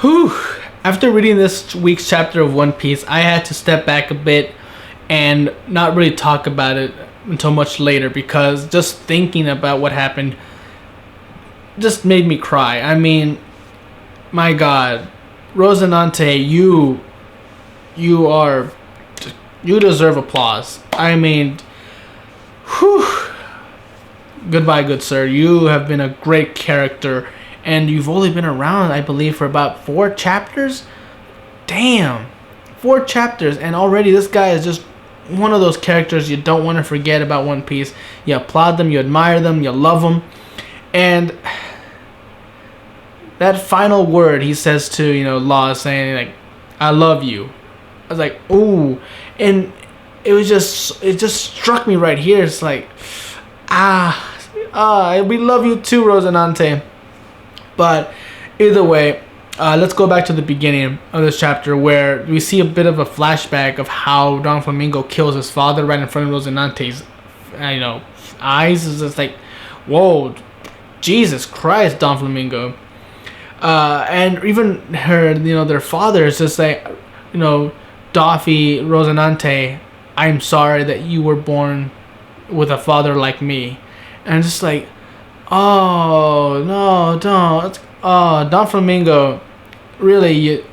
Whew. After reading this week's chapter of One Piece, I had to step back a bit and not really talk about it until much later, because just thinking about what happened just made me cry. I mean, my God, Rosinante, you deserve applause. I mean, whew. Goodbye, good sir. You have been a great character, and you've only been around, I believe, for about 4 chapters. Damn, 4 chapters, and already this guy is just one of those characters you don't want to forget about One Piece. You applaud them, you admire them, you love them, and that final word he says to Law, saying like, "I love you." I was like, ooh, and it just struck me right here. It's like, we love you too, Rosinante. But either way, let's go back to the beginning of this chapter, where we see a bit of a flashback of how Don Flamingo kills his father right in front of Rosinante's eyes. It's just like, whoa, Jesus Christ, Don Flamingo. And even their father is just like, Doffy, Rosinante, I'm sorry that you were born with a father like me. And just like, oh, no, don't. Oh, Don Flamingo, really,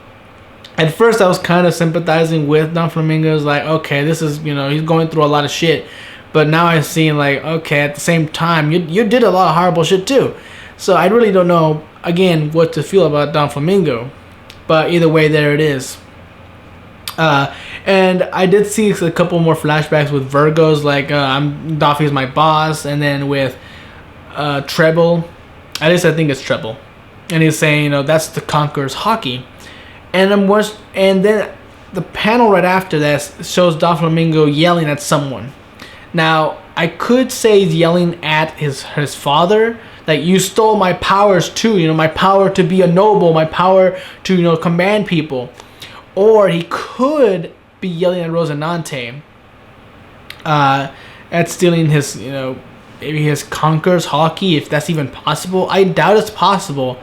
at first I was kind of sympathizing with Don Flamingo. It's like, okay, this is, he's going through a lot of shit. But now I've seen, like, okay, at the same time, you did a lot of horrible shit too. So I really don't know, again, what to feel about Don Flamingo. But either way, there it is. And I did see a couple more flashbacks with Virgos, like Doffy's my boss, and then with Treble, at least I think it's Treble, and he's saying, that's the Conqueror's hockey, and then the panel right after that shows Don Flamingo yelling at someone. Now I could say he's yelling at his father, like, you stole my powers too, my power to be a noble, my power to command people. Or he could be yelling at Rosinante at stealing his, maybe his Conqueror's hockey, if that's even possible. I doubt it's possible,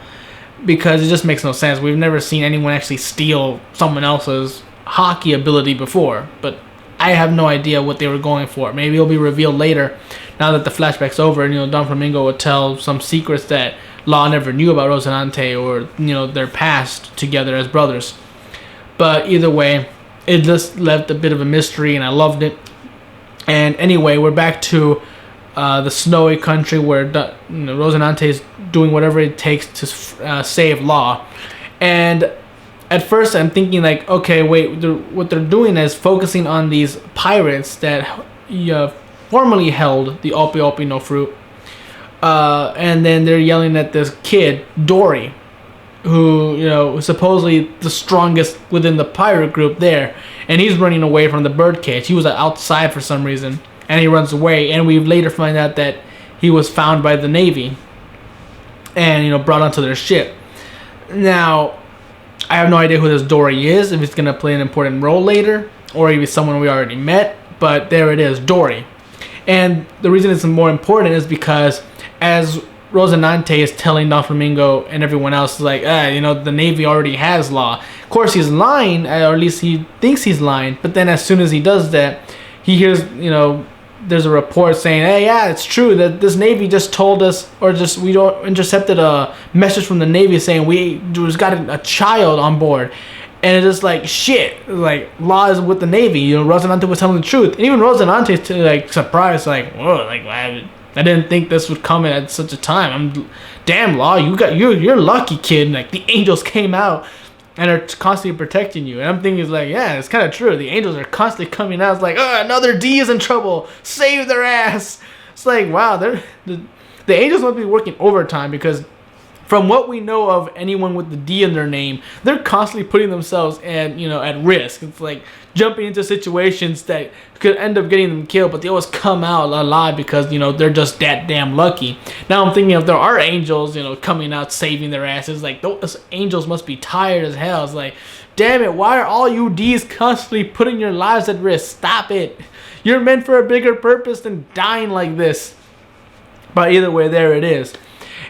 because it just makes no sense. We've never seen anyone actually steal someone else's hockey ability before. But I have no idea what they were going for. Maybe it'll be revealed later, now that the flashback's over, and Don Flamingo will tell some secrets that Law never knew about Rosinante, or their past together as brothers. But either way, it just left a bit of a mystery, and I loved it. And anyway, we're back to the snowy country, where Rosinante is doing whatever it takes to save Law. And at first I'm thinking, like, okay, wait, what they're doing is focusing on these pirates that formerly held the Ope Ope no Fruit. And then they're yelling at this kid, Dory, who is supposedly the strongest within the pirate group there, and he's running away from the birdcage. He was outside for some reason, and he runs away, and we later find out that he was found by the Navy and brought onto their ship. Now I have no idea who this Dory is, if he's gonna play an important role later, or if he's someone we already met, but there it is, Dory. And the reason it's more important is because, as Rosinante is telling Don Flamingo and everyone else, like, the Navy already has Law. Of course, he's lying, or at least he thinks he's lying. But then, as soon as he does that, he hears, there's a report saying, "Hey, yeah, it's true that this Navy just told us, or we intercepted a message from the Navy saying we just got a child on board." And it's just like, shit, like, Law is with the Navy. Rosinante was telling the truth, and even Rosinante's like surprised, like, whoa, like, I didn't think this would come at such a time. Damn, Law, you're lucky, kid. Like, the angels came out and are constantly protecting you. And I'm thinking, like, yeah, it's kind of true. The angels are constantly coming out. It's like, another D is in trouble. Save their ass. It's like, wow, the angels must be working overtime, because from what we know of anyone with the D in their name, they're constantly putting themselves at risk. It's like jumping into situations that could end up getting them killed, but they always come out alive because they're just that damn lucky. Now I'm thinking, if there are angels coming out saving their asses, like, those angels must be tired as hell. It's like, damn it, why are all you D's constantly putting your lives at risk? Stop it. You're meant for a bigger purpose than dying like this. But either way, there it is.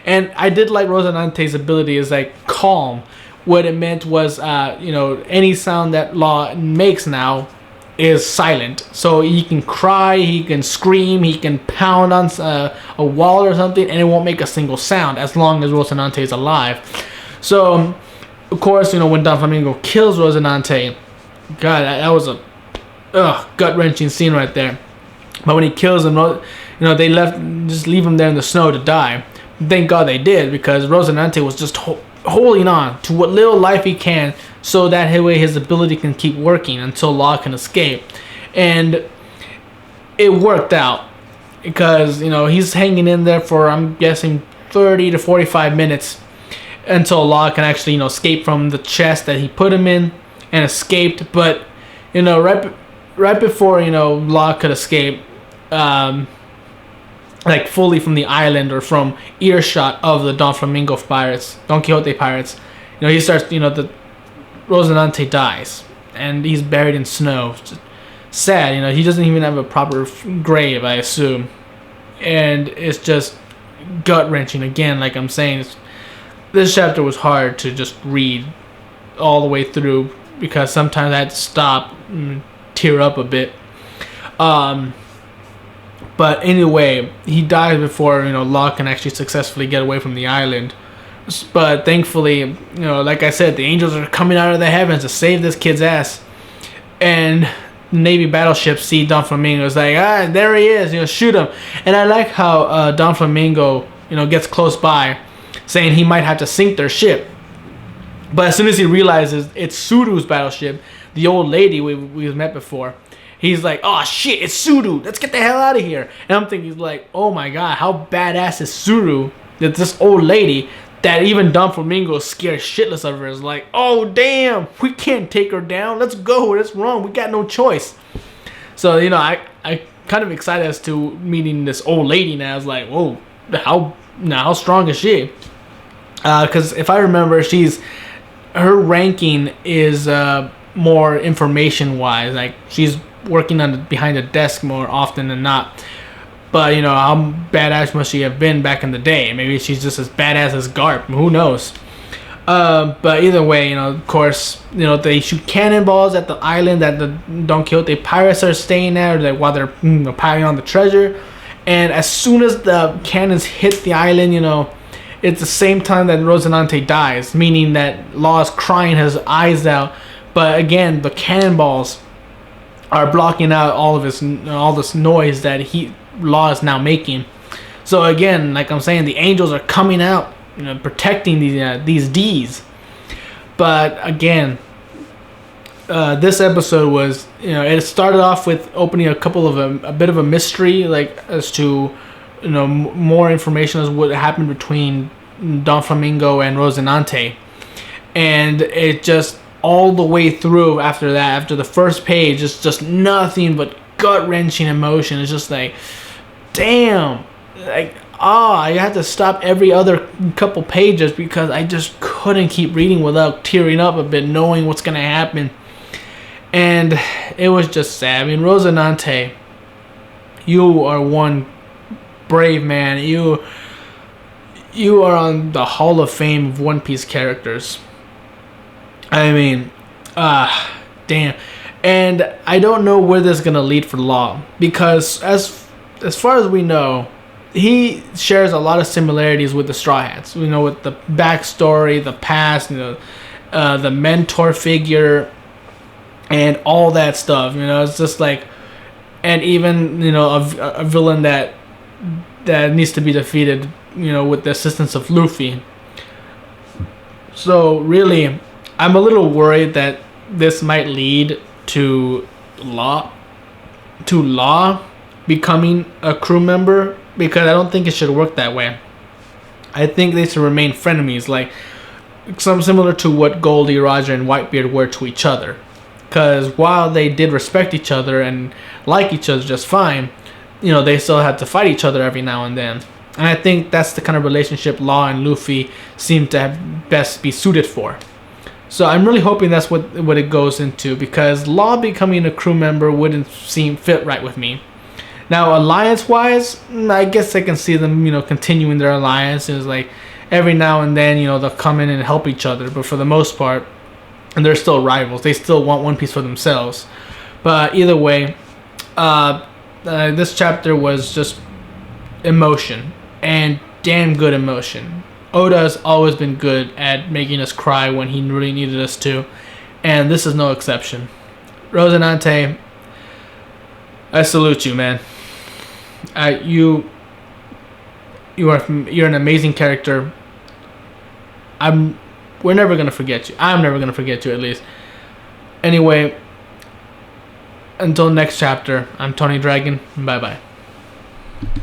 And I did like Rosinante's ability is like calm, what it meant was, any sound that Law makes now is silent. So he can cry, he can scream, he can pound on a wall or something, and it won't make a single sound as long as Rosinante is alive. So, of course, when Don Flamingo kills Rosinante, God, that was a gut-wrenching scene right there. But when he kills him, they just leave him there in the snow to die. Thank God they did, because Rosinante was just holding on to what little life he can, so that way his ability can keep working until Law can escape. And it worked out, because he's hanging in there for, I'm guessing, 30 to 45 minutes until Law can actually escape from the chest that he put him in, and escaped. But right before Law could escape, like fully from the island or from earshot of the Don Quixote pirates, he starts, the Rosinante dies, and he's buried in snow. It's just sad, he doesn't even have a proper grave, I assume, and it's just gut-wrenching. Again, like I'm saying, this chapter was hard to just read all the way through, because sometimes I had to stop and tear up a bit. But anyway, he dies before Law can actually successfully get away from the island. But thankfully, like I said, the angels are coming out of the heavens to save this kid's ass. And the Navy battleships see Don Flamingo. It's like, there he is, shoot him. And I like how Don Flamingo, gets close by, saying he might have to sink their ship. But as soon as he realizes it's Suru's battleship, the old lady we've met before, he's like, oh shit, it's Suru, let's get the hell out of here. And I'm thinking, like, oh my god, how badass is Suru, that this old lady, that even Don Flamingo is scared shitless of her, is like, oh damn, we can't take her down, let's go, what's wrong, we got no choice. So I kind of excited as to meeting this old lady now. I was like, whoa, how strong is she? Because if I remember, her ranking is more information wise, like she's working behind a desk more often than not. But how badass must she have been back in the day? Maybe she's just as badass as Garp, who knows. But either way, of course, they shoot cannonballs at the island that the Don Quixote pirates are staying at, while they're piling on the treasure. And as soon as the cannons hit the island, it's the same time that Rosinante dies, meaning that Law is crying his eyes out. But again, the cannonballs are blocking out all this noise that Law is now making. So again, like I'm saying, the angels are coming out, protecting these D's. But again, this episode was, it started off with opening a bit of a mystery, like as to more information as what happened between Don Flamingo and Rosinante, and it just all the way through after that, after the first page, it's just nothing but gut-wrenching emotion. It's just like, damn, like, I had to stop every other couple pages because I just couldn't keep reading without tearing up a bit, knowing what's gonna happen. And it was just sad. I mean, Rosinante, you are one brave man. You are on the Hall of Fame of One Piece characters. I mean, damn. And I don't know where this is gonna lead for Law, because as far as we know, he shares a lot of similarities with the Straw Hats. With the backstory, the past, the mentor figure, and all that stuff. It's just like, and even a villain that needs to be defeated, with the assistance of Luffy. So really, I'm a little worried that this might lead to Law becoming a crew member, because I don't think it should work that way. I think they should remain frenemies, like some similar to what Goldie, Roger, and Whitebeard were to each other. Because while they did respect each other and like each other just fine, they still had to fight each other every now and then. And I think that's the kind of relationship Law and Luffy seem to have best be suited for. So I'm really hoping that's what it goes into, because Law becoming a crew member wouldn't seem fit right with me. Now, alliance-wise, I guess I can see them, continuing their alliance. It's like, every now and then, they'll come in and help each other. But for the most part, and they're still rivals. They still want One Piece for themselves. But either way, this chapter was just emotion, and damn good emotion. Oda's always been good at making us cry when he really needed us to, and this is no exception. Rosinante, I salute you, man. You're an amazing character. We're never gonna forget you. I'm never gonna forget you, at least. Anyway, until next chapter, I'm Tony Dragon. Bye bye.